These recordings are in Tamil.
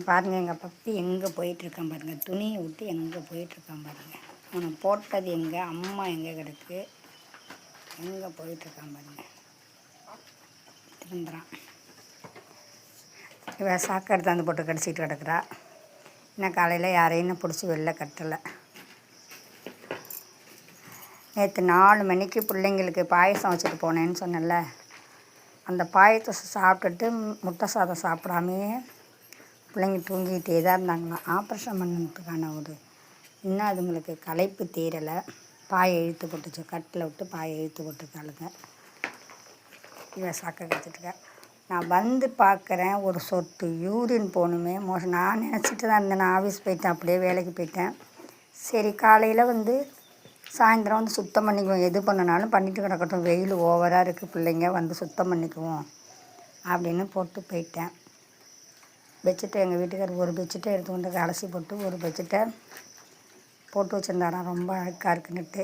பாருங்கள், எங்கள் பப்பி எங்கே போயிட்டுருக்கான் பாருங்கள். துணியை விட்டு எங்கே போயிட்டுருக்கான் பாருங்கள். அவனை போட்டது எங்கே, அம்மா எங்கே கிடக்கு, எங்கே போயிட்டுருக்கான் பாருங்கள். திருந்துறான். இவன் சாக்கடை தந்து போட்டு கடிச்சிட்டு கிடக்குறா. இன்னும் காலையில் யாரையும் பிடிச்சி வெளில கட்டலை. நேற்று 4 மணிக்கு பிள்ளைங்களுக்கு பாயசம் வச்சுட்டு போனேன்னு சொன்னேன்ல, அந்த பாயசத்தை சாப்பிட்டுட்டு முட்டை சாதம் சாப்பிடாமையே பிள்ளைங்க தூங்கிக்கிட்டே தான் இருந்தாங்களாம். ஆப்ரேஷன் பண்ணுறதுக்கான இன்னும் அதுங்களுக்கு களைப்பு தீரலை. பாயை இழுத்து போட்டுச்சு, கட்டில் விட்டு பாயை இழுத்து போட்டுருக்காளுங்க. இவன் சாக்கை கற்றுட்டுருக்க. நான் வந்து பார்க்குறேன், ஒரு சொட்டு யூரின் போகணுமே மோசம். நான் நினச்சிட்டு தான் இருந்தேன். நான் ஆஃபீஸ் போயிட்டேன், அப்படியே வேலைக்கு போயிட்டேன். சரி, காலையில் சாயந்தரம் சுத்தம் பண்ணிக்குவோம். எது பண்ணனாலும் பண்ணிட்டு கிடக்கட்டும், வெயில் ஓவராக இருக்குது, பிள்ளைங்க சுத்தம் பண்ணிக்குவோம் அப்படின்னு போட்டு போயிட்டேன். பெட்ஷீட்டை எங்கள் வீட்டுக்காரர் ஒரு பெட்ஷீட்டை எடுத்து கொண்டு அலசி போட்டு ஒரு பெட்ஷீட்டை போட்டு வச்சுருந்தாராம், ரொம்ப அழுக்காக இருக்குன்னுட்டு.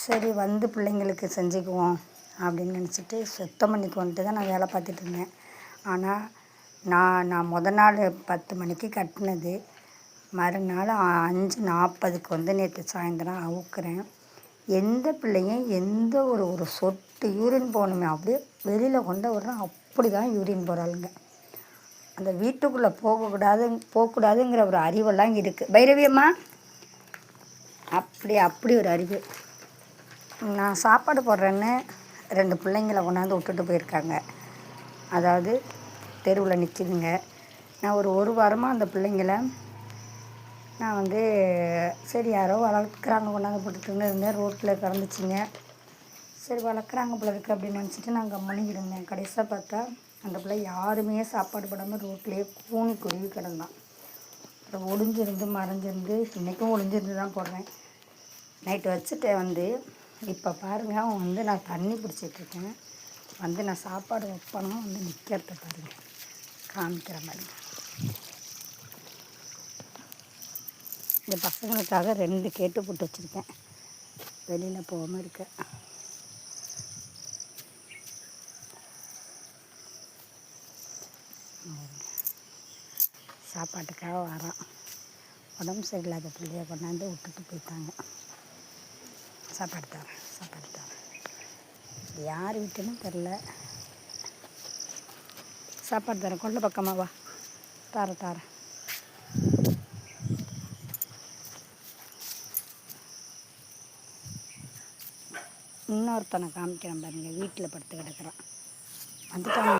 சரி, பிள்ளைங்களுக்கு செஞ்சுக்குவோம் அப்படின்னு நினச்சிட்டு சுத்தம் பண்ணிக்குவோன்ட்டு தான் நான் வேலை பார்த்துட்டு இருந்தேன். ஆனால் நான் நாள் 10 மணிக்கு கட்டினது, மறுநாள் 5:40க்கு நேற்று சாயந்தரம் அவுக்கிறேன். எந்த பிள்ளைங்க எந்த ஒரு சொட்டு யூரின் போகணுமே அப்படியே வெளியில் கொண்டு விட்றோம். அப்படி தான் யூரின் போகிறாளுங்க. அந்த வீட்டுக்குள்ளே போகக்கூடாதுங்கிற ஒரு அறிவெல்லாம் இருக்குது. பைரவியம்மா, அப்படி ஒரு அறிவு. நான் சாப்பாடு போடுறேன்னு 2 பிள்ளைங்களை கொண்டாந்து விட்டுட்டு போயிருக்காங்க. அதாவது தெருவில் நிற்கிதுங்க. நான் ஒரு வாரமாக அந்த பிள்ளைங்களை நான் சரி யாரோ வளர்க்குறாங்க கொண்டாந்து போட்டுட்டுன்னு இருந்தேன். ரோட்டில் கிடந்துச்சிங்க. சரி, வளர்க்குறாங்க போல இருக்குது அப்படின்னு நினச்சிட்டு நான் கம்முனு இருந்தேன். கடைசியாக பார்த்தா அந்த பிள்ளை யாருமே சாப்பாடு போடாமல் ரோட்லேயே கூனி குருவி கிடந்தான். அப்புறம் ஒளிஞ்சிருந்து மறைஞ்சிருந்து இன்றைக்கும் ஒளிஞ்சிருந்து தான் போடுறேன். நைட்டு வச்சுட்டு இப்போ பாருங்கள், அவன் நான் தண்ணி பிடிச்சிட்ருக்கேன். நான் சாப்பாடு வைப்பனா நிற்கிறத பாருங்கள், காமிக்கிற மாதிரி. இந்த பசங்களுக்காக 2 கேட்டு போட்டு வச்சுருக்கேன், வெளியில் போகாமல் இருக்க. சாப்பாட்டுக்காக வரான். உடம்பு சரியில்லாத பிள்ளைய கொண்டாந்து விட்டுட்டு போயிட்டாங்க. சாப்பாடு தரேன். யார் வீட்டுன்னு தெரில. சாப்பாடு தரேன், கொள்ள பக்கமாக வா. தரேன். இன்னொருத்தனை காமிக்கிறேன் பாருங்கள், வீட்டில் படுத்து கிடக்குறான். வந்துட்டாங்க.